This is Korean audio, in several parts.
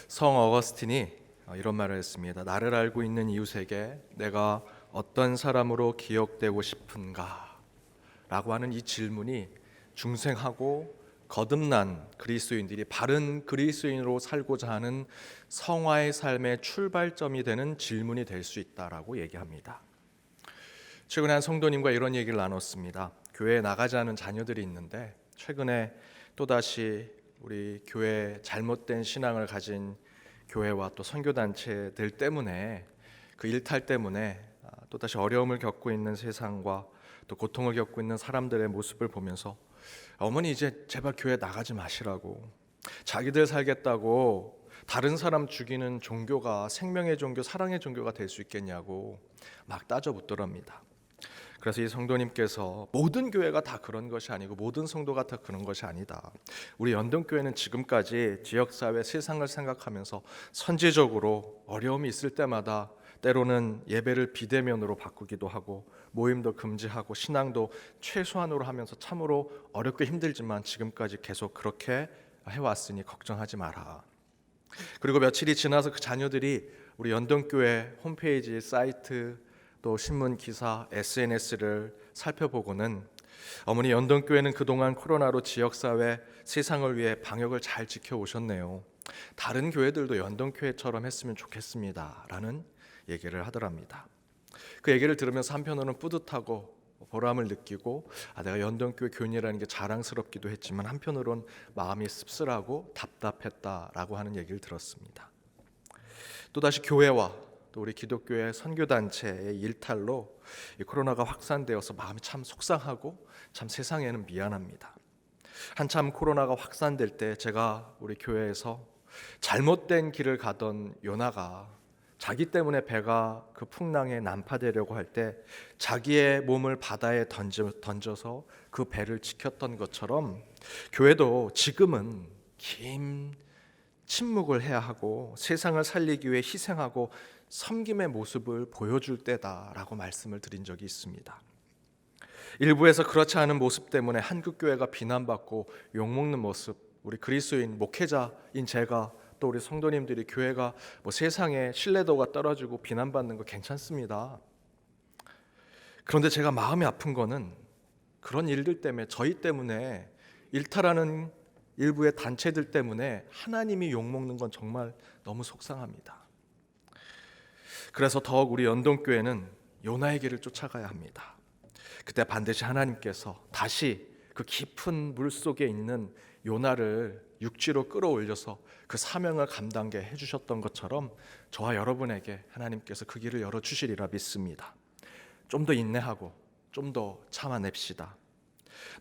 성 어거스틴이 이런 말을 했습니다. 나를 알고 있는 이웃에게 내가 어떤 사람으로 기억되고 싶은가? 라고 하는 이 질문이 중생하고 거듭난 그리스도인들이 바른 그리스도인으로 살고자 하는 성화의 삶의 출발점이 되는 질문이 될 수 있다라고 얘기합니다. 최근에 한 성도님과 이런 얘기를 나눴습니다. 교회에 나가지 않은 자녀들이 있는데 최근에 또다시 우리 교회에 잘못된 신앙을 가진 교회와 또 선교단체들 때문에 그 일탈 때문에 또다시 어려움을 겪고 있는 세상과 또 고통을 겪고 있는 사람들의 모습을 보면서 어머니 이제 제발 교회 나가지 마시라고, 자기들 살겠다고 다른 사람 죽이는 종교가 생명의 종교, 사랑의 종교가 될 수 있겠냐고 막 따져붙더랍니다. 그래서 이 성도님께서 모든 교회가 다 그런 것이 아니고 모든 성도가 다 그런 것이 아니다. 우리 연동교회는 지금까지 지역사회, 세상을 생각하면서 선제적으로 어려움이 있을 때마다 때로는 예배를 비대면으로 바꾸기도 하고 모임도 금지하고 신앙도 최소한으로 하면서 참으로 어렵고 힘들지만 지금까지 계속 그렇게 해왔으니 걱정하지 마라. 그리고 며칠이 지나서 그 자녀들이 우리 연동교회 홈페이지, 사이트, 또 신문 기사, SNS를 살펴보고는 어머니 연동교회는 그동안 코로나로 지역사회, 세상을 위해 방역을 잘 지켜오셨네요. 다른 교회들도 연동교회처럼 했으면 좋겠습니다 라는 얘기를 하더랍니다. 그 얘기를 들으면서 한편으로는 뿌듯하고 보람을 느끼고 내가 연동교회 교인이라는 게 자랑스럽기도 했지만 한편으로는 마음이 씁쓸하고 답답했다라고 하는 얘기를 들었습니다. 또다시 교회와 또 우리 기독교의 선교단체의 일탈로 이 코로나가 확산되어서 마음이 참 속상하고 참 세상에는 미안합니다. 한참 코로나가 확산될 때 제가 우리 교회에서 잘못된 길을 가던 요나가 자기 때문에 배가 그 풍랑에 난파되려고 할 때 자기의 몸을 바다에 던져서 그 배를 지켰던 것처럼 교회도 지금은 긴 침묵을 해야 하고 세상을 살리기 위해 희생하고 섬김의 모습을 보여줄 때다라고 말씀을 드린 적이 있습니다. 일부에서 그렇지 않은 모습 때문에 한국교회가 비난받고 욕먹는 모습, 우리 그리스도인 목회자인 제가 또 우리 성도님들이 교회가 세상에 신뢰도가 떨어지고 비난받는 거 괜찮습니다. 그런데 제가 마음이 아픈 거는 그런 일들 때문에, 저희 때문에, 일탈하는 일부의 단체들 때문에 하나님이 욕먹는 건 정말 너무 속상합니다. 그래서 더욱 우리 연동교회는 요나의 길을 쫓아가야 합니다. 그때 반드시 하나님께서 다시 그 깊은 물속에 있는 요나를 육지로 끌어올려서 그 사명을 감당하게 해주셨던 것처럼 저와 여러분에게 하나님께서 그 길을 열어주시리라 믿습니다. 좀 더 인내하고 좀 더 참아냅시다.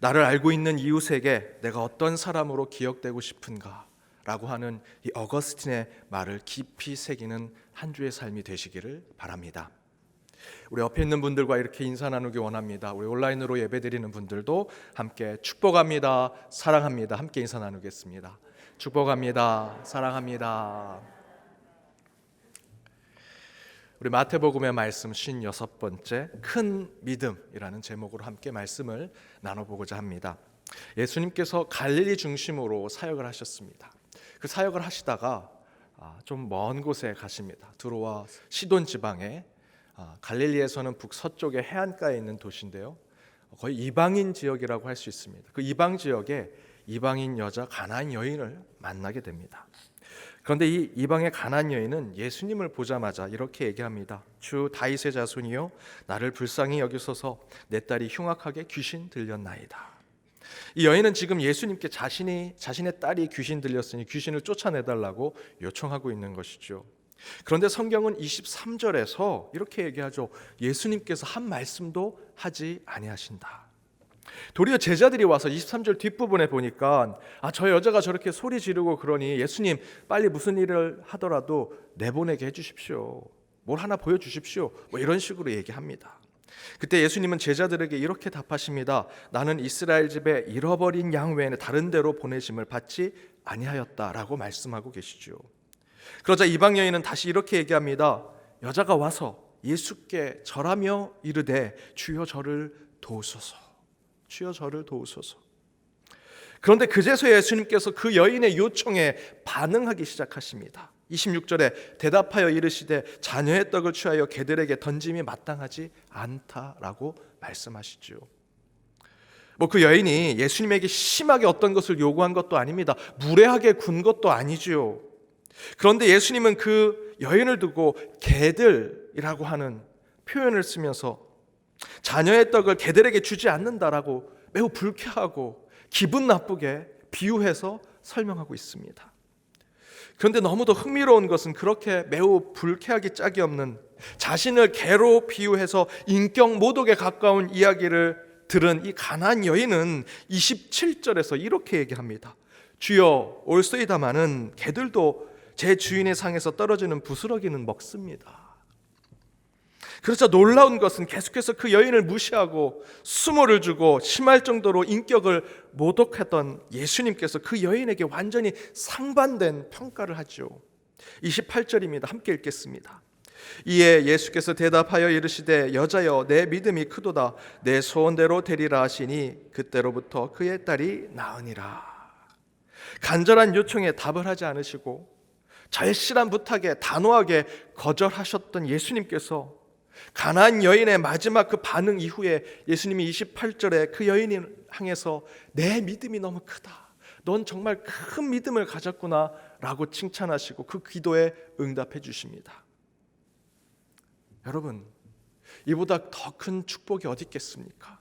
나를 알고 있는 이웃에게 내가 어떤 사람으로 기억되고 싶은가 라고 하는 이 어거스틴의 말을 깊이 새기는 한 주의 삶이 되시기를 바랍니다. 우리 옆에 있는 분들과 이렇게 인사 나누기 원합니다. 우리 온라인으로 예배드리는 분들도 함께 축복합니다, 사랑합니다 함께 인사 나누겠습니다. 축복합니다, 사랑합니다. 우리 마태복음의 말씀 56번째 큰 믿음이라는 제목으로 함께 말씀을 나눠보고자 합니다. 예수님께서 갈릴리 중심으로 사역을 하셨습니다. 그 사역을 하시다가 좀 먼 곳에 가십니다. 두로와 시돈 지방에, 갈릴리에서는 북서쪽의 해안가에 있는 도시인데요, 거의 이방인 지역이라고 할 수 있습니다. 그 이방 지역에 이방인 여자 가나안 여인을 만나게 됩니다. 그런데 이 이방의 가나안 여인은 예수님을 보자마자 이렇게 얘기합니다. 주 다윗의 자손이여 나를 불쌍히 여기소서, 내 딸이 흉악하게 귀신 들렸나이다. 이 여인은 지금 예수님께 자신의 딸이 귀신 들렸으니 귀신을 쫓아내달라고 요청하고 있는 것이죠. 그런데 성경은 23절에서 이렇게 얘기하죠. 예수님께서 한 말씀도 하지 아니하신다. 도리어 제자들이 와서 23절 뒷부분에 보니까 저 여자가 저렇게 소리 지르고 그러니 예수님 빨리 무슨 일을 하더라도 내보내게 해주십시오, 뭘 하나 보여주십시오, 이런 식으로 얘기합니다. 그때 예수님은 제자들에게 이렇게 답하십니다. 나는 이스라엘 집에 잃어버린 양 외에는 다른 데로 보내심을 받지 아니하였다라고 말씀하고 계시죠. 그러자 이방 여인은 다시 이렇게 얘기합니다. 여자가 와서 예수께 절하며 이르되 주여 저를 도우소서, 주여 저를 도우소서. 그런데 그제서야 예수님께서 그 여인의 요청에 반응하기 시작하십니다. 26절에 대답하여 이르시되 자녀의 떡을 취하여 개들에게 던짐이 마땅하지 않다라고 말씀하시죠. 그 여인이 예수님에게 심하게 어떤 것을 요구한 것도 아닙니다. 무례하게 군 것도 아니죠. 그런데 예수님은 그 여인을 두고 개들이라고 하는 표현을 쓰면서 자녀의 떡을 개들에게 주지 않는다라고 매우 불쾌하고 기분 나쁘게 비유해서 설명하고 있습니다. 그런데 너무도 흥미로운 것은 그렇게 매우 불쾌하기 짝이 없는 자신을 개로 비유해서 인격 모독에 가까운 이야기를 들은 이 가나안 여인은 27절에서 이렇게 얘기합니다. 주여 올소이다마는 개들도 제 주인의 상에서 떨어지는 부스러기는 먹습니다. 그래서 놀라운 것은 계속해서 그 여인을 무시하고 수모를 주고 심할 정도로 인격을 모독했던 예수님께서 그 여인에게 완전히 상반된 평가를 하죠. 28절입니다. 함께 읽겠습니다. 이에 예수께서 대답하여 이르시되 여자여 내 믿음이 크도다 내 소원대로 되리라 하시니 그때로부터 그의 딸이 나으니라. 간절한 요청에 답을 하지 않으시고 절실한 부탁에 단호하게 거절하셨던 예수님께서 가나안 여인의 마지막 그 반응 이후에 예수님이 28절에 그 여인을 향해서 내 믿음이 너무 크다, 넌 정말 큰 믿음을 가졌구나 라고 칭찬하시고 그 기도에 응답해 주십니다. 여러분, 이보다 더 큰 축복이 어디 있겠습니까?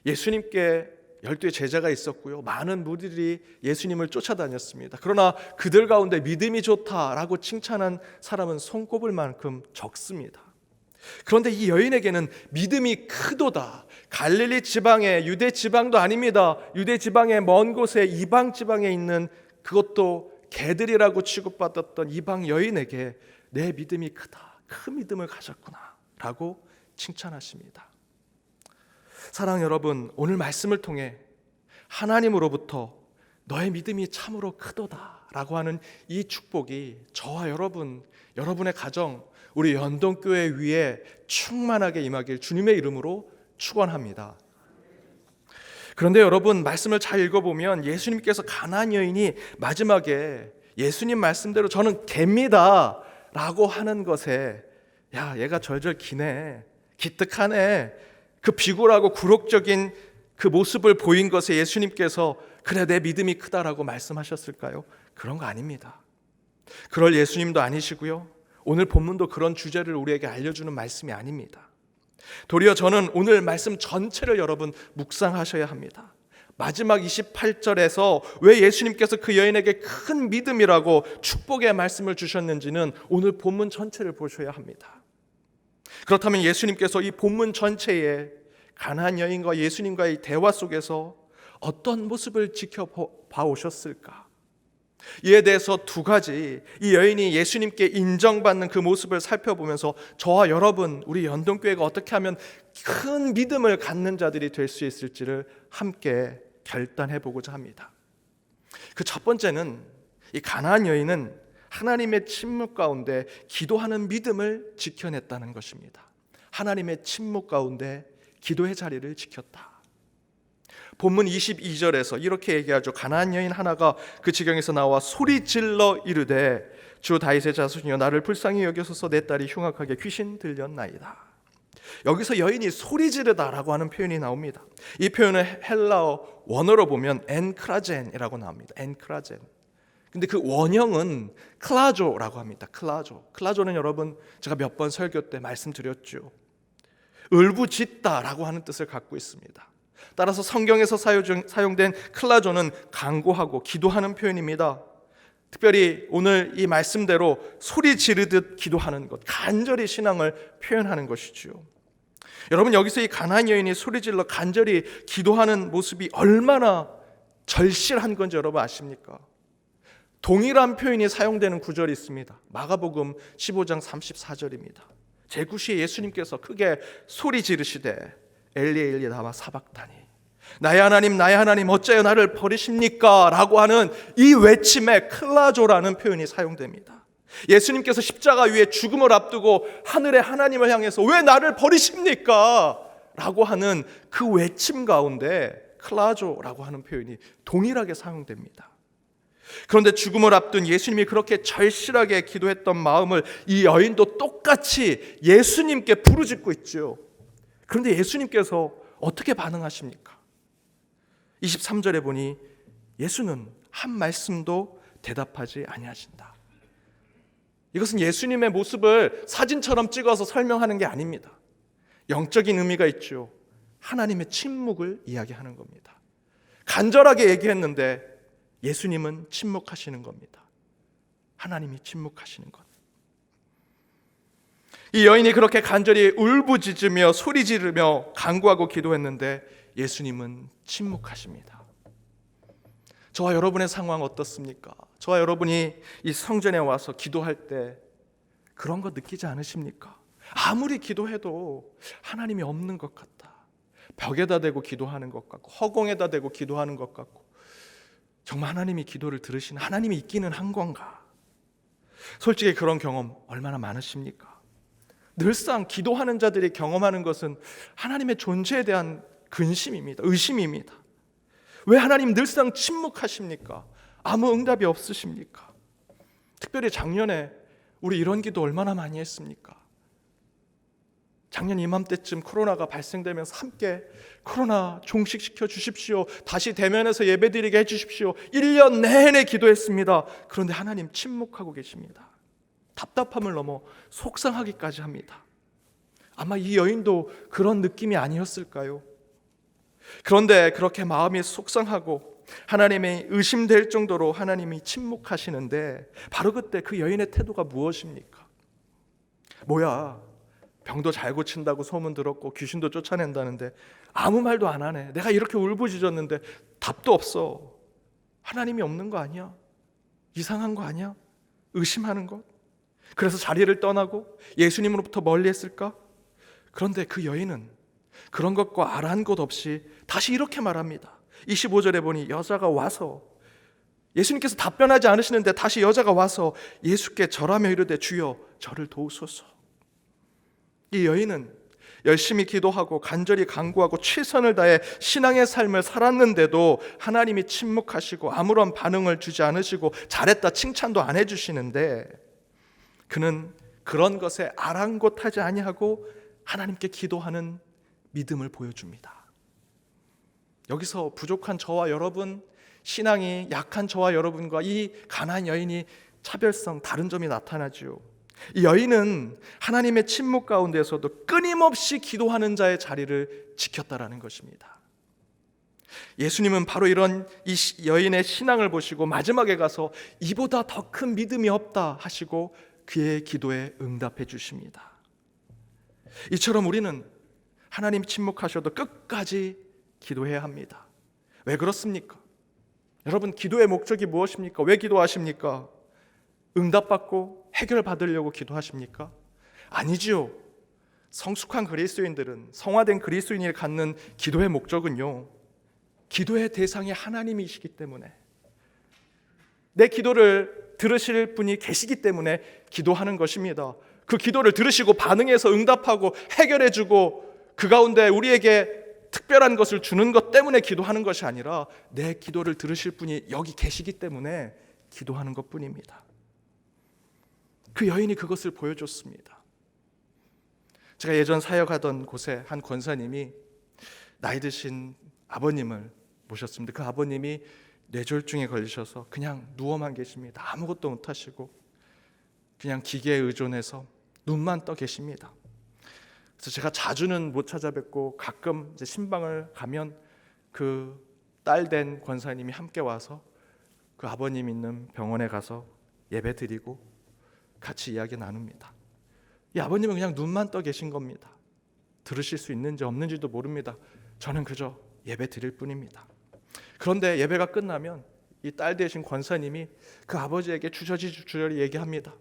예수님께 12의 제자가 있었고요, 많은 무리들이 예수님을 쫓아다녔습니다. 그러나 그들 가운데 믿음이 좋다라고 칭찬한 사람은 손꼽을 만큼 적습니다. 그런데 이 여인에게는 믿음이 크도다, 갈릴리 지방의 유대 지방도 아닙니다. 유대 지방의 먼 곳에 이방 지방에 있는 그것도 개들이라고 취급받았던 이방 여인에게 내 믿음이 크다, 큰 믿음을 가졌구나 라고 칭찬하십니다. 사랑 여러분, 오늘 말씀을 통해 하나님으로부터 너의 믿음이 참으로 크도다 라고 하는 이 축복이 저와 여러분, 여러분의 가정, 우리 연동교회 위에 충만하게 임하길 주님의 이름으로 축원합니다. 그런데 여러분, 말씀을 잘 읽어보면 예수님께서 가나안 여인이 마지막에 예수님 말씀대로 저는 개입니다 라고 하는 것에 야, 얘가 절절 기네, 기특하네, 그 비굴하고 굴욕적인 그 모습을 보인 것에 예수님께서 그래 내 믿음이 크다라고 말씀하셨을까요? 그런 거 아닙니다. 그럴 예수님도 아니시고요, 오늘 본문도 그런 주제를 우리에게 알려주는 말씀이 아닙니다. 도리어 저는 오늘 말씀 전체를 여러분 묵상하셔야 합니다. 마지막 28절에서 왜 예수님께서 그 여인에게 큰 믿음이라고 축복의 말씀을 주셨는지는 오늘 본문 전체를 보셔야 합니다. 그렇다면 예수님께서 이 본문 전체에 가나안 여인과 예수님과의 대화 속에서 어떤 모습을 지켜봐 오셨을까? 이에 대해서 두 가지, 이 여인이 예수님께 인정받는 그 모습을 살펴보면서 저와 여러분, 우리 연동교회가 어떻게 하면 큰 믿음을 갖는 자들이 될 수 있을지를 함께 결단해 보고자 합니다. 그 첫 번째는 이 가나안 여인은 하나님의 침묵 가운데 기도하는 믿음을 지켜냈다는 것입니다. 하나님의 침묵 가운데 기도의 자리를 지켰다. 본문 22절에서 이렇게 얘기하죠. 가나안 여인 하나가 그 지경에서 나와 소리 질러 이르되 주 다윗의 자손이여 나를 불쌍히 여기소서 내 딸이 흉악하게 귀신 들렸나이다. 여기서 여인이 소리 지르다라고 하는 표현이 나옵니다. 이 표현을 헬라어 원어로 보면 엔크라젠이라고 나옵니다. 엔크라젠. 근데 그 원형은 클라조라고 합니다. 클라조는 여러분 제가 몇 번 설교 때 말씀드렸죠. 울부짖다라고 하는 뜻을 갖고 있습니다. 따라서 성경에서 사용된 클라조는 간구하고 기도하는 표현입니다. 특별히 오늘 이 말씀대로 소리 지르듯 기도하는 것, 간절히 신앙을 표현하는 것이죠. 여러분, 여기서 이 가나안 여인이 소리 질러 간절히 기도하는 모습이 얼마나 절실한 건지 여러분 아십니까? 동일한 표현이 사용되는 구절이 있습니다. 마가복음 15장 34절입니다. 제구시에 예수님께서 크게 소리 지르시되 엘리 엘리 라마 사박다니, 나의 하나님 어찌하여 나를 버리십니까? 라고 하는 이 외침에 클라조라는 표현이 사용됩니다. 예수님께서 십자가 위에 죽음을 앞두고 하늘의 하나님을 향해서 왜 나를 버리십니까? 라고 하는 그 외침 가운데 클라조라고 하는 표현이 동일하게 사용됩니다. 그런데 죽음을 앞둔 예수님이 그렇게 절실하게 기도했던 마음을 이 여인도 똑같이 예수님께 부르짖고 있죠. 그런데 예수님께서 어떻게 반응하십니까? 23절에 보니 예수는 한 말씀도 대답하지 아니하신다. 이것은 예수님의 모습을 사진처럼 찍어서 설명하는 게 아닙니다. 영적인 의미가 있죠. 하나님의 침묵을 이야기하는 겁니다. 간절하게 얘기했는데 예수님은 침묵하시는 겁니다. 하나님이 침묵하시는 것. 이 여인이 그렇게 간절히 울부짖으며 소리 지르며 간구하고 기도했는데 예수님은 침묵하십니다. 저와 여러분의 상황 어떻습니까? 저와 여러분이 이 성전에 와서 기도할 때 그런 거 느끼지 않으십니까? 아무리 기도해도 하나님이 없는 것 같다. 벽에다 대고 기도하는 것 같고 허공에다 대고 기도하는 것 같고 정말 하나님이 기도를 들으시는 하나님이 있기는 한 건가? 솔직히 그런 경험 얼마나 많으십니까? 늘상 기도하는 자들이 경험하는 것은 하나님의 존재에 대한 근심입니다. 의심입니다. 왜 하나님 늘상 침묵하십니까? 아무 응답이 없으십니까? 특별히 작년에 우리 이런 기도 얼마나 많이 했습니까? 작년 이맘때쯤 코로나가 발생되면서 함께 코로나 종식시켜 주십시오. 다시 대면해서 예배드리게 해주십시오. 1년 내내 기도했습니다. 그런데 하나님 침묵하고 계십니다. 답답함을 넘어 속상하기까지 합니다. 아마 이 여인도 그런 느낌이 아니었을까요? 그런데 그렇게 마음이 속상하고 하나님이 의심될 정도로 하나님이 침묵하시는데 바로 그때 그 여인의 태도가 무엇입니까? 뭐야, 병도 잘 고친다고 소문 들었고 귀신도 쫓아낸다는데 아무 말도 안 하네. 내가 이렇게 울부짖었는데 답도 없어. 하나님이 없는 거 아니야? 이상한 거 아니야? 의심하는 것? 그래서 자리를 떠나고 예수님으로부터 멀리 했을까? 그런데 그 여인은 그런 것과 아란 것 없이 다시 이렇게 말합니다. 25절에 보니 여자가 와서 예수님께서 답변하지 않으시는데 다시 여자가 와서 예수께 절하며 이르되 주여 저를 도우소서. 이 여인은 열심히 기도하고 간절히 간구하고 최선을 다해 신앙의 삶을 살았는데도 하나님이 침묵하시고 아무런 반응을 주지 않으시고 잘했다 칭찬도 안 해주시는데 그는 그런 것에 아랑곳하지 아니하고 하나님께 기도하는 믿음을 보여줍니다. 여기서 부족한 저와 여러분, 신앙이 약한 저와 여러분과 이 가나안 여인이 차별성 다른 점이 나타나죠. 이 여인은 하나님의 침묵 가운데서도 끊임없이 기도하는 자의 자리를 지켰다라는 것입니다. 예수님은 바로 이런 이 여인의 신앙을 보시고 마지막에 가서 이보다 더 큰 믿음이 없다 하시고 그의 기도에 응답해 주십니다. 이처럼 우리는 하나님 침묵하셔도 끝까지 기도해야 합니다. 왜 그렇습니까? 여러분, 기도의 목적이 무엇입니까? 왜 기도하십니까? 응답받고 해결받으려고 기도하십니까? 아니지요. 성숙한 그리스도인들은, 성화된 그리스도인이 갖는 기도의 목적은요, 기도의 대상이 하나님이시기 때문에, 내 기도를 들으실 분이 계시기 때문에 기도하는 것입니다. 그 기도를 들으시고 반응해서 응답하고 해결해주고 그 가운데 우리에게 특별한 것을 주는 것 때문에 기도하는 것이 아니라 내 기도를 들으실 분이 여기 계시기 때문에 기도하는 것뿐입니다. 그 여인이 그것을 보여줬습니다. 제가 예전 사역하던 곳에 한 권사님이 나이 드신 아버님을 모셨습니다. 그 아버님이 뇌졸중에 걸리셔서 그냥 누워만 계십니다. 아무것도 못하시고 그냥 기계에 의존해서 눈만 떠 계십니다. 그래서 제가 자주는 못 찾아뵙고 가끔 이제 신방을 가면 그 딸 된 권사님이 함께 와서 그 아버님 있는 병원에 가서 예배 드리고 같이 이야기 나눕니다. 이 아버님은 그냥 눈만 떠 계신 겁니다. 들으실 수 있는지 없는지도 모릅니다. 저는 그저 예배 드릴 뿐입니다. 그런데 예배가 끝나면 이 딸 되신 권사님이 그 아버지에게 주저리 얘기합니다.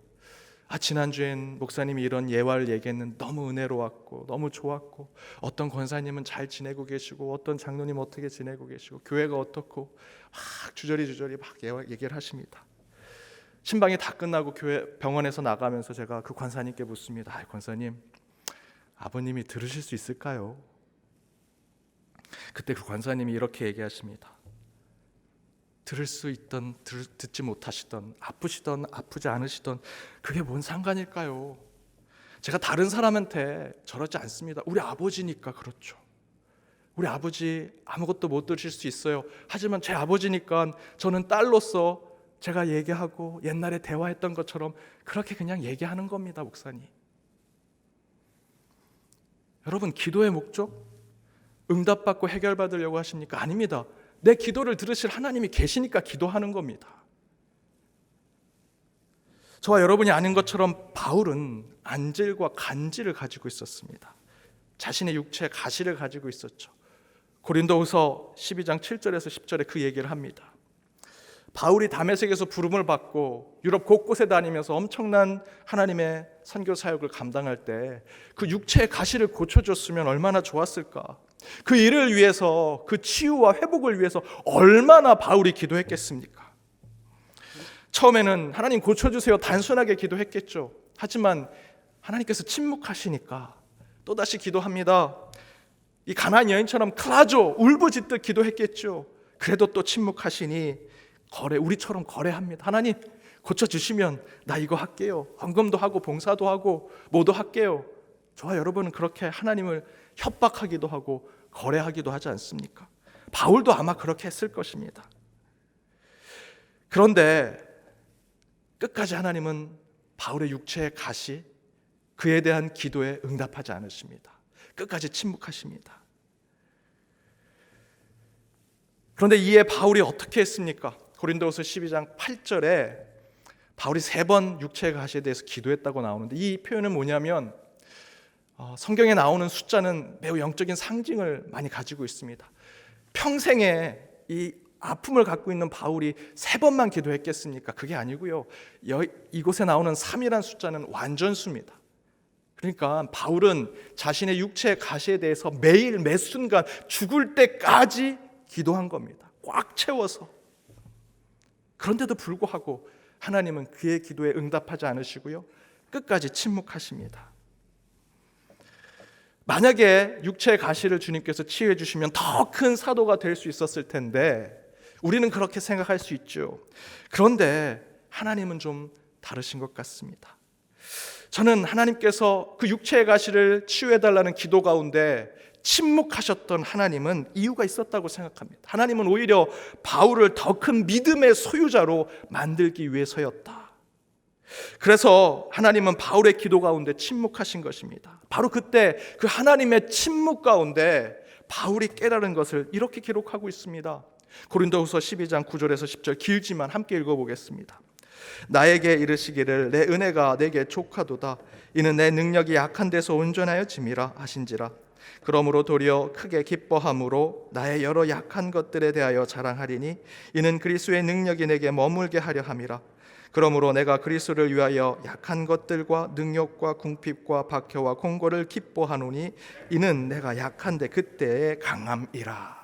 지난주엔 목사님이 이런 예화를 얘기했는데 너무 은혜로웠고 너무 좋았고 어떤 권사님은 잘 지내고 계시고 어떤 장로님 어떻게 지내고 계시고 교회가 어떻고 막 주저리 막 얘기를 하십니다. 신방이 다 끝나고 병원에서 나가면서 제가 그 권사님께 묻습니다. 권사님, 아버님이 들으실 수 있을까요? 그때 그 권사님이 이렇게 얘기하십니다. 들을 수 있던 듣지 못하시던, 아프시던 아프지 않으시던, 그게 뭔 상관일까요? 제가 다른 사람한테 저러지 않습니다. 우리 아버지니까 그렇죠. 우리 아버지 아무것도 못 들으실 수 있어요. 하지만 제 아버지니까 저는 딸로서 제가 얘기하고 옛날에 대화했던 것처럼 그렇게 그냥 얘기하는 겁니다, 목사님. 여러분, 기도의 목적? 응답받고 해결받으려고 하십니까? 아닙니다. 내 기도를 들으실 하나님이 계시니까 기도하는 겁니다. 저와 여러분이 아는 것처럼 바울은 안질과 간질을 가지고 있었습니다. 자신의 육체에 가시를 가지고 있었죠. 고린도후서 12장 7절에서 10절에 그 얘기를 합니다. 바울이 다메섹에서 부름을 받고 유럽 곳곳에 다니면서 엄청난 하나님의 선교 사역을 감당할 때 그 육체의 가시를 고쳐줬으면 얼마나 좋았을까. 그 일을 위해서, 그 치유와 회복을 위해서 얼마나 바울이 기도했겠습니까? 처음에는 하나님 고쳐주세요 단순하게 기도했겠죠. 하지만 하나님께서 침묵하시니까 또다시 기도합니다. 이 가나안 여인처럼 클라조 울부짖듯 기도했겠죠. 그래도 또 침묵하시니 우리처럼 거래합니다. 하나님 고쳐주시면 나 이거 할게요. 헌금도 하고 봉사도 하고 뭐도 할게요. 저와 여러분은 그렇게 하나님을 협박하기도 하고 거래하기도 하지 않습니까? 바울도 아마 그렇게 했을 것입니다. 그런데 끝까지 하나님은 바울의 육체의 가시, 그에 대한 기도에 응답하지 않으십니다. 끝까지 침묵하십니다. 그런데 이에 바울이 어떻게 했습니까? 고린도후서 12장 8절에 바울이 3번 육체의 가시에 대해서 기도했다고 나오는데, 이 표현은 뭐냐면 성경에 나오는 숫자는 매우 영적인 상징을 많이 가지고 있습니다. 평생에 이 아픔을 갖고 있는 바울이 3번만 기도했겠습니까? 그게 아니고요. 이곳에 나오는 3이라는 숫자는 완전수입니다. 그러니까 바울은 자신의 육체의 가시에 대해서 매일 매 순간 죽을 때까지 기도한 겁니다. 꽉 채워서. 그런데도 불구하고 하나님은 그의 기도에 응답하지 않으시고요, 끝까지 침묵하십니다. 만약에 육체의 가시를 주님께서 치유해 주시면 더 큰 사도가 될 수 있었을 텐데 우리는 그렇게 생각할 수 있죠. 그런데 하나님은 좀 다르신 것 같습니다. 저는 하나님께서 그 육체의 가시를 치유해달라는 기도 가운데 침묵하셨던 하나님은 이유가 있었다고 생각합니다. 하나님은 오히려 바울을 더 큰 믿음의 소유자로 만들기 위해서였다. 그래서 하나님은 바울의 기도 가운데 침묵하신 것입니다. 바로 그때 그 하나님의 침묵 가운데 바울이 깨달은 것을 이렇게 기록하고 있습니다. 고린도후서 12장 9절에서 10절 길지만 함께 읽어보겠습니다. 나에게 이르시기를 내 은혜가 내게 족하도다. 이는 내 능력이 약한 데서 온전하여 짐이라 하신지라. 그러므로 도리어 크게 기뻐함으로 나의 여러 약한 것들에 대하여 자랑하리니 이는 그리스도의 능력이 내게 머물게 하려 함이라. 그러므로 내가 그리스도를 위하여 약한 것들과 능력과 궁핍과 박해와 공고를 기뻐하노니 이는 내가 약한데 그때의 강함이라.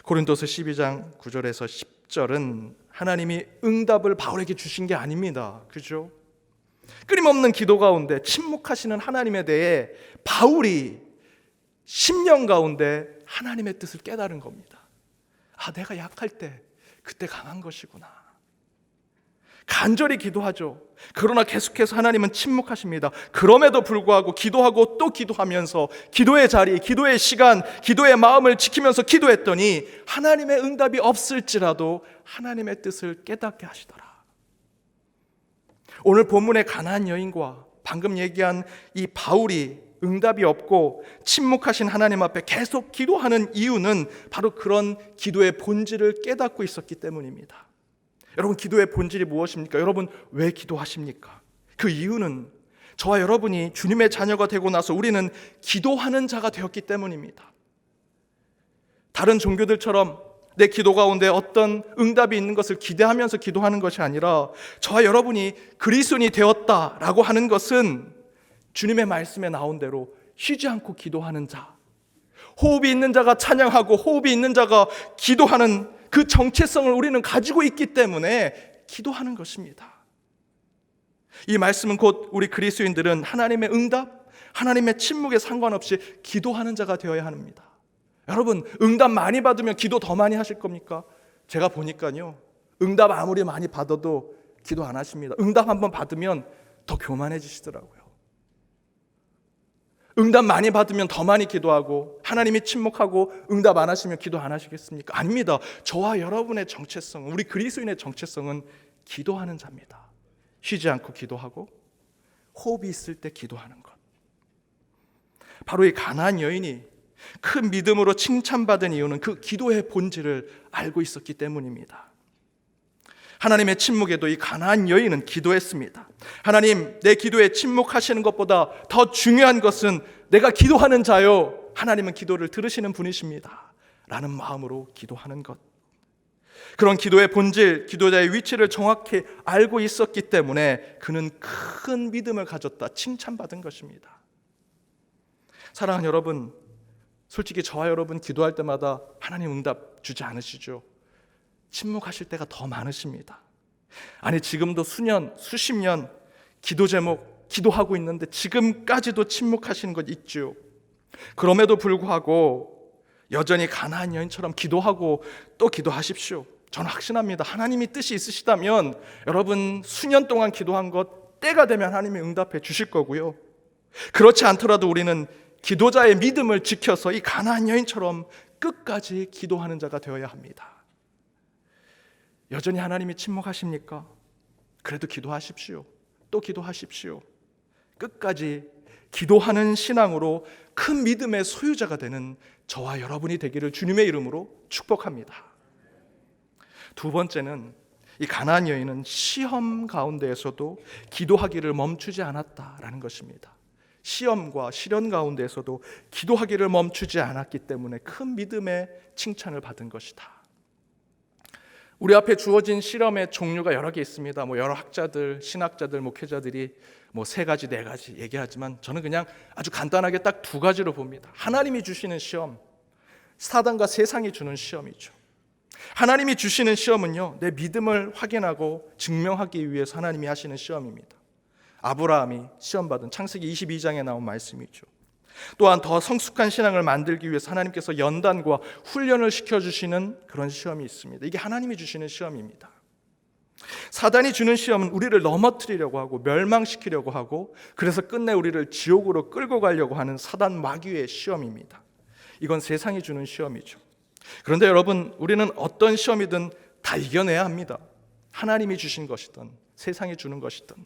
고린도서 12장 9절에서 10절은 하나님이 응답을 바울에게 주신 게 아닙니다. 그죠? 끊임없는 기도 가운데 침묵하시는 하나님에 대해 바울이 10년 가운데 하나님의 뜻을 깨달은 겁니다. 아, 내가 약할 때 그때 강한 것이구나. 간절히 기도하죠. 그러나 계속해서 하나님은 침묵하십니다. 그럼에도 불구하고 기도하고 또 기도하면서 기도의 자리, 기도의 시간, 기도의 마음을 지키면서 기도했더니 하나님의 응답이 없을지라도 하나님의 뜻을 깨닫게 하시더라. 오늘 본문의 가나안 여인과 방금 얘기한 이 바울이 응답이 없고 침묵하신 하나님 앞에 계속 기도하는 이유는 바로 그런 기도의 본질을 깨닫고 있었기 때문입니다. 여러분, 기도의 본질이 무엇입니까? 여러분, 왜 기도하십니까? 그 이유는 저와 여러분이 주님의 자녀가 되고 나서 우리는 기도하는 자가 되었기 때문입니다. 다른 종교들처럼 내 기도 가운데 어떤 응답이 있는 것을 기대하면서 기도하는 것이 아니라 저와 여러분이 그리스도인이 되었다라고 하는 것은 주님의 말씀에 나온 대로 쉬지 않고 기도하는 자, 호흡이 있는 자가 찬양하고 호흡이 있는 자가 기도하는 그 정체성을 우리는 가지고 있기 때문에 기도하는 것입니다. 이 말씀은 곧 우리 그리스도인들은 하나님의 응답, 하나님의 침묵에 상관없이 기도하는 자가 되어야 합니다. 여러분, 응답 많이 받으면 기도 더 많이 하실 겁니까? 제가 보니까요, 응답 아무리 많이 받아도 기도 안 하십니다. 응답 한번 받으면 더 교만해지시더라고요. 응답 많이 받으면 더 많이 기도하고, 하나님이 침묵하고 응답 안 하시면 기도 안 하시겠습니까? 아닙니다. 저와 여러분의 정체성, 우리 그리스도인의 정체성은 기도하는 자입니다. 쉬지 않고 기도하고 호흡이 있을 때 기도하는 것. 바로 이 가나안 여인이 큰 믿음으로 칭찬받은 이유는 그 기도의 본질을 알고 있었기 때문입니다. 하나님의 침묵에도 이 가나안 여인은 기도했습니다. 하나님, 내 기도에 침묵하시는 것보다 더 중요한 것은 내가 기도하는 자요, 하나님은 기도를 들으시는 분이십니다 라는 마음으로 기도하는 것. 그런 기도의 본질, 기도자의 위치를 정확히 알고 있었기 때문에 그는 큰 믿음을 가졌다, 칭찬받은 것입니다. 사랑하는 여러분, 솔직히 저와 여러분 기도할 때마다 하나님 응답 주지 않으시죠? 침묵하실 때가 더 많으십니다. 아니, 지금도 수년, 수십 년 기도 제목 기도하고 있는데 지금까지도 침묵하시는 것 있죠. 그럼에도 불구하고 여전히 가나안 여인처럼 기도하고 또 기도하십시오. 저는 확신합니다. 하나님이 뜻이 있으시다면 여러분 수년 동안 기도한 것 때가 되면 하나님이 응답해 주실 거고요. 그렇지 않더라도 우리는 기도자의 믿음을 지켜서 이 가나안 여인처럼 끝까지 기도하는 자가 되어야 합니다. 여전히 하나님이 침묵하십니까? 그래도 기도하십시오. 또 기도하십시오. 끝까지 기도하는 신앙으로 큰 믿음의 소유자가 되는 저와 여러분이 되기를 주님의 이름으로 축복합니다. 두 번째는 이 가나안 여인은 시험 가운데에서도 기도하기를 멈추지 않았다라는 것입니다. 시험과 시련 가운데에서도 기도하기를 멈추지 않았기 때문에 큰 믿음의 칭찬을 받은 것이다. 우리 앞에 주어진 시험의 종류가 여러 개 있습니다. 여러 학자들, 신학자들, 목회자들이 3가지, 4가지 얘기하지만 저는 그냥 아주 간단하게 딱 2가지로 봅니다. 하나님이 주시는 시험, 사단과 세상이 주는 시험이죠. 하나님이 주시는 시험은요, 내 믿음을 확인하고 증명하기 위해서 하나님이 하시는 시험입니다. 아브라함이 시험받은 창세기 22장에 나온 말씀이죠. 또한 더 성숙한 신앙을 만들기 위해서 하나님께서 연단과 훈련을 시켜주시는 그런 시험이 있습니다. 이게 하나님이 주시는 시험입니다. 사단이 주는 시험은 우리를 넘어뜨리려고 하고 멸망시키려고 하고, 그래서 끝내 우리를 지옥으로 끌고 가려고 하는 사단 마귀의 시험입니다. 이건 세상이 주는 시험이죠. 그런데 여러분, 우리는 어떤 시험이든 다 이겨내야 합니다. 하나님이 주신 것이든 세상이 주는 것이든.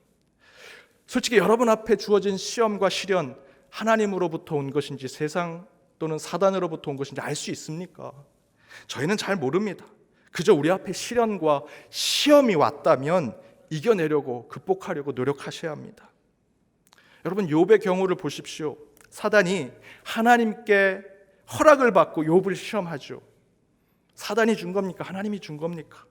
솔직히 여러분 앞에 주어진 시험과 시련, 하나님으로부터 온 것인지 세상 또는 사단으로부터 온 것인지 알 수 있습니까? 저희는 잘 모릅니다. 그저 우리 앞에 시련과 시험이 왔다면 이겨내려고, 극복하려고 노력하셔야 합니다. 여러분, 욥의 경우를 보십시오. 사단이 하나님께 허락을 받고 욥을 시험하죠. 사단이 준 겁니까? 하나님이 준 겁니까?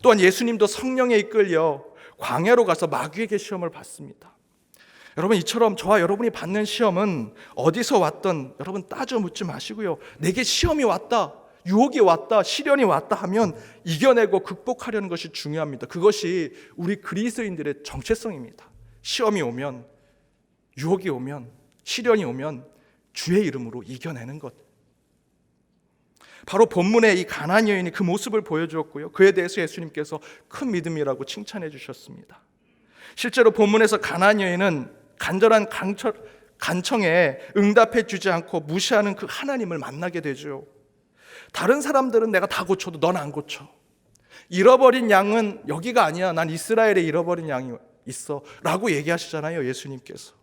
또한 예수님도 성령에 이끌려 광야로 가서 마귀에게 시험을 받습니다. 여러분, 이처럼 저와 여러분이 받는 시험은 어디서 왔든 여러분 따져 묻지 마시고요, 내게 시험이 왔다, 유혹이 왔다, 시련이 왔다 하면 이겨내고 극복하려는 것이 중요합니다. 그것이 우리 그리스도인들의 정체성입니다. 시험이 오면, 유혹이 오면, 시련이 오면 주의 이름으로 이겨내는 것. 바로 본문의 이 가나안 여인이 그 모습을 보여주었고요, 그에 대해서 예수님께서 큰 믿음이라고 칭찬해 주셨습니다. 실제로 본문에서 가나안 여인은 간절한 간청에 응답해 주지 않고 무시하는 그 하나님을 만나게 되죠. 다른 사람들은 내가 다 고쳐도 넌 안 고쳐. 잃어버린 양은 여기가 아니야, 난 이스라엘에 잃어버린 양이 있어 라고 얘기하시잖아요, 예수님께서.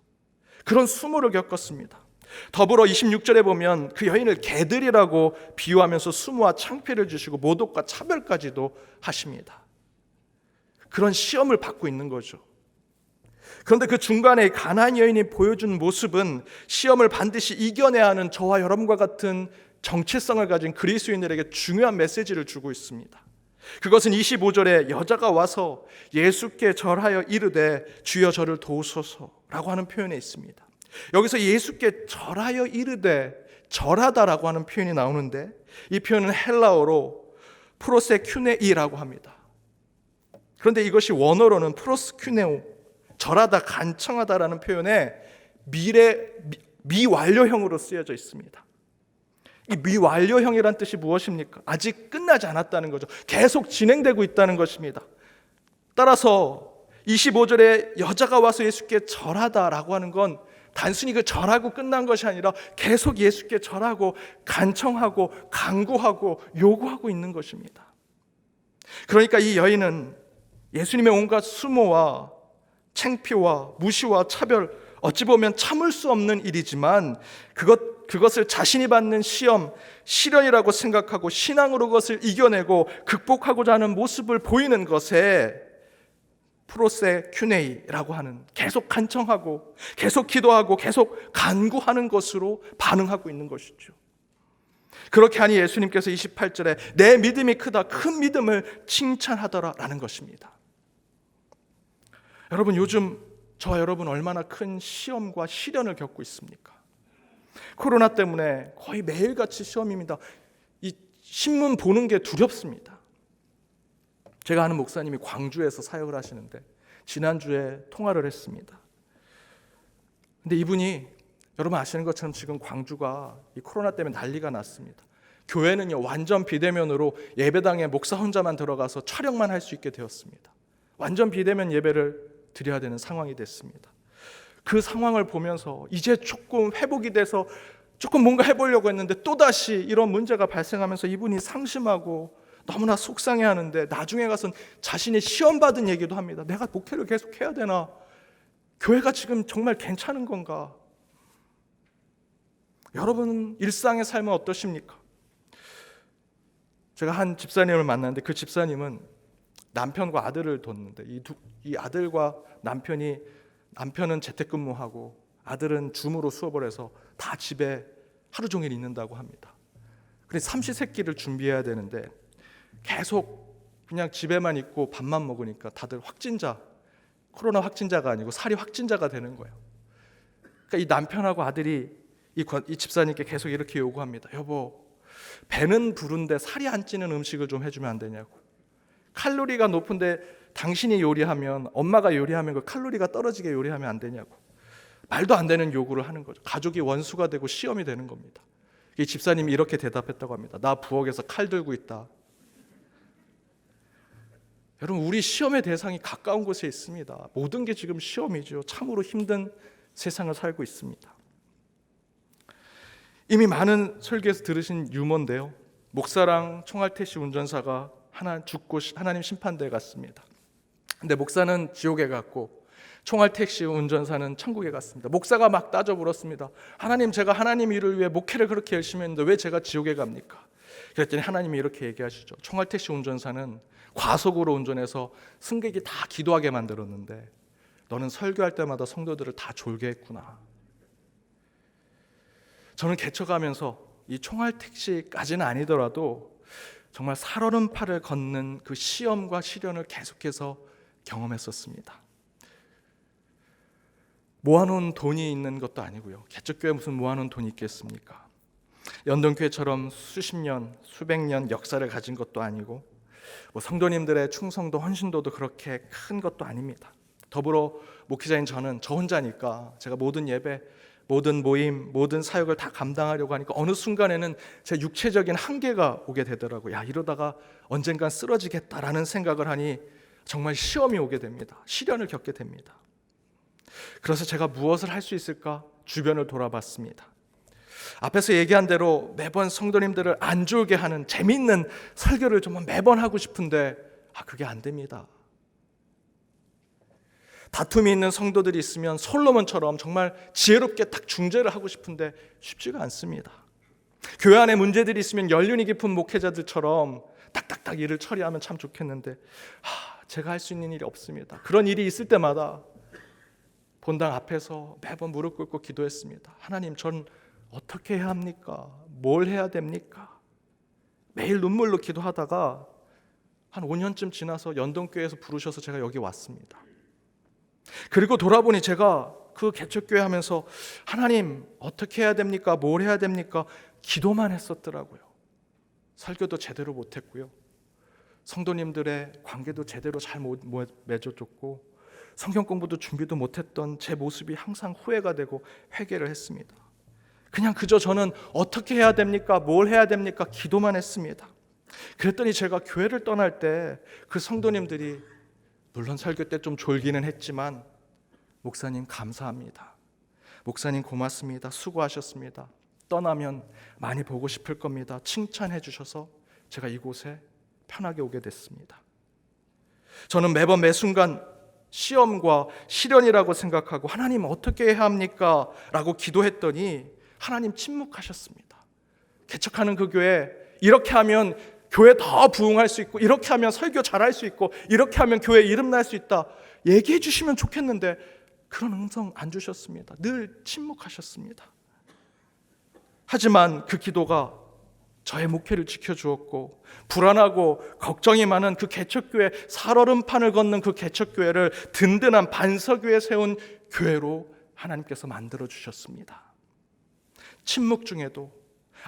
그런 수모를 겪었습니다. 더불어 26절에 보면 그 여인을 개들이라고 비유하면서 수모와 창피를 주시고 모독과 차별까지도 하십니다. 그런 시험을 받고 있는 거죠. 그런데 그 중간에 가나안 여인이 보여준 모습은 시험을 반드시 이겨내야 하는 저와 여러분과 같은 정체성을 가진 그리스도인들에게 중요한 메시지를 주고 있습니다. 그것은 25절에 여자가 와서 예수께 절하여 이르되 주여 저를 도우소서라고 하는 표현에 있습니다. 여기서 예수께 절하여 이르되, 절하다라고 하는 표현이 나오는데 이 표현은 헬라어로 프로세큐네이라고 합니다. 그런데 이것이 원어로는 프로스큐네오, 절하다, 간청하다라는 표현에 미완료형으로 쓰여져 있습니다. 이 미완료형이란 뜻이 무엇입니까? 아직 끝나지 않았다는 거죠. 계속 진행되고 있다는 것입니다. 따라서 25절에 여자가 와서 예수께 절하다라고 하는 건 단순히 그 절하고 끝난 것이 아니라 계속 예수께 절하고 간청하고 간구하고 요구하고 있는 것입니다. 그러니까 이 여인은 예수님의 온갖 수모와 창피와 무시와 차별, 어찌 보면 참을 수 없는 일이지만 그것을 자신이 받는 시험, 시련이라고 생각하고 신앙으로 그것을 이겨내고 극복하고자 하는 모습을 보이는 것에 프로세큐네이라고 하는, 계속 간청하고 계속 기도하고 계속 간구하는 것으로 반응하고 있는 것이죠. 그렇게 하니 예수님께서 28절에 내 믿음이 크다, 큰 믿음을 칭찬하더라라는 것입니다. 여러분, 요즘 저와 여러분 얼마나 큰 시험과 시련을 겪고 있습니까? 코로나 때문에 거의 매일같이 시험입니다. 이 신문 보는 게 두렵습니다. 제가 아는 목사님이 광주에서 사역을 하시는데 지난주에 통화를 했습니다. 근데 이분이, 여러분 아시는 것처럼 지금 광주가 이 코로나 때문에 난리가 났습니다. 교회는요 완전 비대면으로 예배당에 목사 혼자만 들어가서 촬영만 할 수 있게 되었습니다. 완전 비대면 예배를 드려야 되는 상황이 됐습니다. 그 상황을 보면서 이제 조금 회복이 돼서 조금 뭔가 해보려고 했는데 또다시 이런 문제가 발생하면서 이분이 상심하고 너무나 속상해하는데, 나중에 가서는 자신이 시험받은 얘기도 합니다. 내가 목회를 계속 해야 되나? 교회가 지금 정말 괜찮은 건가? 여러분 일상의 삶은 어떠십니까? 제가 한 집사님을 만났는데 그 집사님은 남편과 아들을 뒀는데 이 아들과 남편은 재택근무하고 아들은 줌으로 수업을 해서 다 집에 하루 종일 있는다고 합니다. 그런데 삼시세끼를 준비해야 되는데 계속 그냥 집에만 있고 밥만 먹으니까 다들 코로나 확진자가 아니고 살이 확진자가 되는 거예요. 그러니까 이 남편하고 아들이 이 집사님께 계속 이렇게 요구합니다. 여보, 배는 부른데 살이 안 찌는 음식을 좀 해주면 안 되냐고. 칼로리가 높은데 당신이 요리하면, 엄마가 요리하면 그 칼로리가 떨어지게 요리하면 안 되냐고. 말도 안 되는 요구를 하는 거죠. 가족이 원수가 되고 시험이 되는 겁니다. 이 집사님이 이렇게 대답했다고 합니다. 나 부엌에서 칼 들고 있다. 여러분, 우리 시험의 대상이 가까운 곳에 있습니다. 모든 게 지금 시험이죠. 참으로 힘든 세상을 살고 있습니다. 이미 많은 설교에서 들으신 유머인데요, 목사랑 총알택시 운전사가 죽고 하나님 심판대에 갔습니다. 근데 목사는 지옥에 갔고 총알택시 운전사는 천국에 갔습니다. 목사가 막 따져 물었습니다. 하나님, 제가 하나님 일을 위해 목회를 그렇게 열심히 했는데 왜 제가 지옥에 갑니까? 그랬더니 하나님이 이렇게 얘기하시죠. 총알택시 운전사는 과속으로 운전해서 승객이 다 기도하게 만들었는데 너는 설교할 때마다 성도들을 다 졸게 했구나. 저는 개척하면서 이 총알택시까지는 아니더라도 정말 살얼음판을 걷는 그 시험과 시련을 계속해서 경험했었습니다. 모아놓은 돈이 있는 것도 아니고요. 개척교회 무슨 모아놓은 돈이 있겠습니까? 연동교회처럼 수십 년, 수백 년 역사를 가진 것도 아니고, 성도님들의 충성도, 헌신도도 그렇게 큰 것도 아닙니다. 더불어 목회자인 저는 저 혼자니까 제가 모든 예배, 모든 모임, 모든 사역을 다 감당하려고 하니까 어느 순간에는 제 육체적인 한계가 오게 되더라고요. 이러다가 언젠간 쓰러지겠다라는 생각을 하니 정말 시험이 오게 됩니다. 시련을 겪게 됩니다. 그래서 제가 무엇을 할 수 있을까 주변을 돌아봤습니다. 앞에서 얘기한 대로 매번 성도님들을 안 졸게 하는 재미있는 설교를 정말 매번 하고 싶은데 그게 안 됩니다. 다툼이 있는 성도들이 있으면 솔로몬처럼 정말 지혜롭게 딱 중재를 하고 싶은데 쉽지가 않습니다. 교회 안에 문제들이 있으면 연륜이 깊은 목회자들처럼 딱딱딱 일을 처리하면 참 좋겠는데 제가 할 수 있는 일이 없습니다. 그런 일이 있을 때마다 본당 앞에서 매번 무릎 꿇고 기도했습니다. 하나님, 전 어떻게 해야 합니까? 뭘 해야 됩니까? 매일 눈물로 기도하다가 한 5년쯤 지나서 연동교회에서 부르셔서 제가 여기 왔습니다. 그리고 돌아보니 제가 그 개척교회 하면서 하나님 어떻게 해야 됩니까? 뭘 해야 됩니까? 기도만 했었더라고요. 설교도 제대로 못했고요. 성도님들의 관계도 제대로 잘 못 맺어줬고 성경 공부도 준비도 못했던 제 모습이 항상 후회가 되고 회개를 했습니다. 그냥 그저 저는 어떻게 해야 됩니까? 뭘 해야 됩니까? 기도만 했습니다. 그랬더니 제가 교회를 떠날 때 그 성도님들이 물론 설교 때 좀 졸기는 했지만 목사님 감사합니다. 목사님 고맙습니다. 수고하셨습니다. 떠나면 많이 보고 싶을 겁니다. 칭찬해 주셔서 제가 이곳에 편하게 오게 됐습니다. 저는 매번 매 순간 시험과 시련이라고 생각하고 하나님 어떻게 해야 합니까? 라고 기도했더니 하나님 침묵하셨습니다. 개척하는 그 교회 이렇게 하면 교회 더 부흥할 수 있고 이렇게 하면 설교 잘할 수 있고 이렇게 하면 교회 이름 날 수 있다 얘기해 주시면 좋겠는데 그런 음성 안 주셨습니다. 늘 침묵하셨습니다. 하지만 그 기도가 저의 목회를 지켜주었고 불안하고 걱정이 많은 그 개척교회 살얼음판을 걷는 그 개척교회를 든든한 반석위에 세운 교회로 하나님께서 만들어 주셨습니다. 침묵 중에도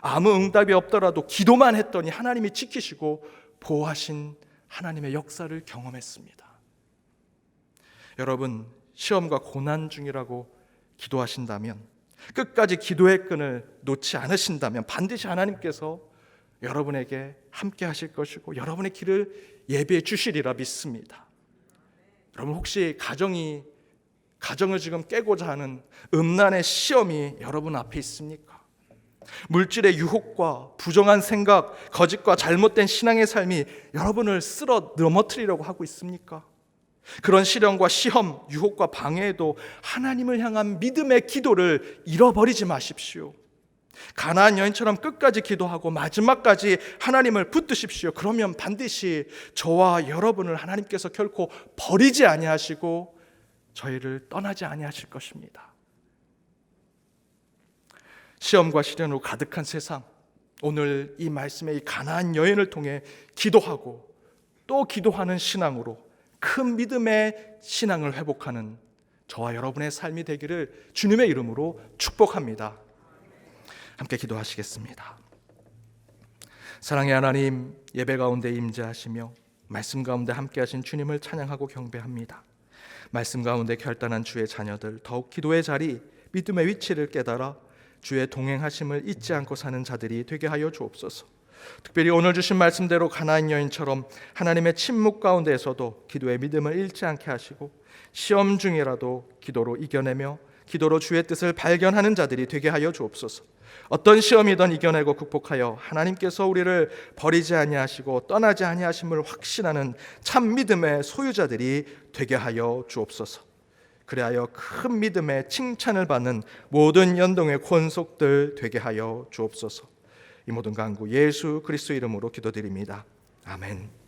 아무 응답이 없더라도 기도만 했더니 하나님이 지키시고 보호하신 하나님의 역사를 경험했습니다. 여러분 시험과 고난 중이라고 기도하신다면 끝까지 기도의 끈을 놓지 않으신다면 반드시 하나님께서 여러분에게 함께 하실 것이고 여러분의 길을 예비해 주시리라 믿습니다. 여러분 혹시 가정을 지금 깨고자 하는 음란의 시험이 여러분 앞에 있습니까? 물질의 유혹과 부정한 생각, 거짓과 잘못된 신앙의 삶이 여러분을 쓸어 넘어뜨리려고 하고 있습니까? 그런 시련과 시험, 유혹과 방해에도 하나님을 향한 믿음의 기도를 잃어버리지 마십시오. 가나안 여인처럼 끝까지 기도하고 마지막까지 하나님을 붙드십시오. 그러면 반드시 저와 여러분을 하나님께서 결코 버리지 아니하시고 저희를 떠나지 아니하실 것입니다. 시험과 시련으로 가득한 세상, 오늘 이 말씀의 이 가나안 여인을 통해 기도하고 또 기도하는 신앙으로 큰 믿음의 신앙을 회복하는 저와 여러분의 삶이 되기를 주님의 이름으로 축복합니다. 함께 기도하시겠습니다. 사랑의 하나님, 예배 가운데 임재하시며 말씀 가운데 함께 하신 주님을 찬양하고 경배합니다. 말씀 가운데 결단한 주의 자녀들, 더욱 기도의 자리, 믿음의 위치를 깨달아 주의 동행하심을 잊지 않고 사는 자들이 되게 하여 주옵소서. 특별히 오늘 주신 말씀대로 가나안 여인처럼 하나님의 침묵 가운데에서도 기도의 믿음을 잃지 않게 하시고 시험 중이라도 기도로 이겨내며 기도로 주의 뜻을 발견하는 자들이 되게 하여 주옵소서. 어떤 시험이든 이겨내고 극복하여 하나님께서 우리를 버리지 아니하시고 떠나지 아니하심을 확신하는 참 믿음의 소유자들이 되게 하여 주옵소서. 그리하여 큰 믿음의 칭찬을 받는 모든 연동의 권속들 되게 하여 주옵소서. 이 모든 간구 예수 그리스도 이름으로 기도드립니다. 아멘.